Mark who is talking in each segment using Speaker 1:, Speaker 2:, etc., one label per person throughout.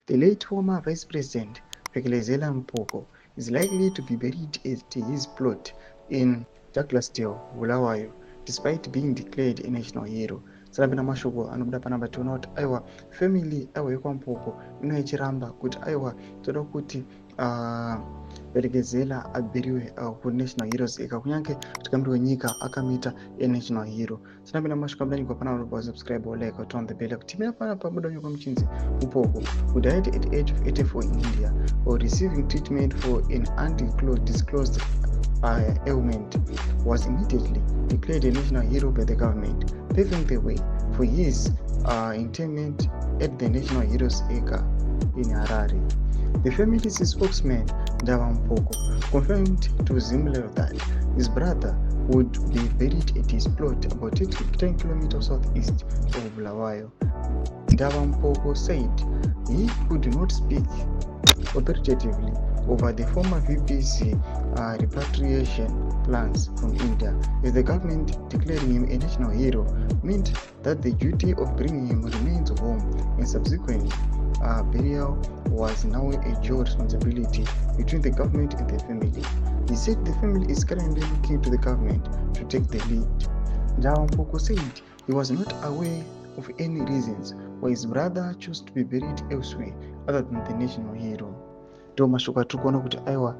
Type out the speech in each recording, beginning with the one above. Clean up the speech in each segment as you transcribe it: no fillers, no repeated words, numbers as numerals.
Speaker 1: The late former Vice President Phelekezela Mpofu is likely to be buried at his plot in Douglasdale, Bulawayo, despite being declared a national hero. Sarabina mashoko anobuda panapa tiona kuti aiwa family aiwa yekwampopo ino ichiramba kuti aiwa toda kuti Phelekezela abheriwe kunational heroes eka kunyange tikambi wenyika akamita national hero. Sarabina mashoko amdaniko panapa pa subscribe or like or turn the bell kuti timira panapa buda nyoko mchinzi Mpofu, who died at the age of 84 in India for receiving treatment for an undisclosed ailment, was immediately declared a national hero by the government, paving the way for his interment at the National Heroes Acre in Harare. The family's spokesman, Ndaba Mpofu, confirmed to Zimlelo that his brother would be buried at his plot about 10 kilometers southeast of Bulawayo. Ndaba Mpofu said he could not speak authoritatively over the former VP's repatriation plans from India, as the government declaring him a national hero meant that the duty of bringing him remains home and subsequent burial was now a joint responsibility between the government and the family. He said the family is currently looking to the government to take the lead. Ndaba Mpofu said he was not aware of any reasons why his brother chose to be buried elsewhere other than the national hero. Ndo mashoko atiri kuona kuti aiwa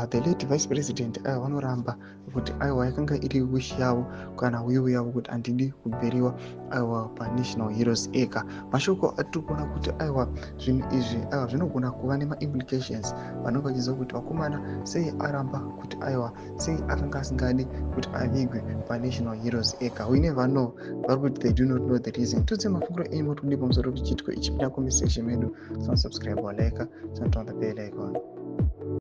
Speaker 1: the late vice president aiwa vanoramba kuti aiwa yakanga iri wish yavo kana will yavo kuti handidi kubheriwa aiwa panational heroes acre. Mashoko atiri kuona kuti aiwa zvinhu izvi aiwa zvinogona kuva nemaimplications vanenge vachiziva kuti vakomana sei aramba kuti aiwa sei akanga asingadi kuti avigwe panational heroes acre. We never know, but they do not know the reason. Tudze mafunguro enyu moti kudii pamusoro pechitiko ichi, pinda comment section medu, subscribe or like, turn on the bell icon.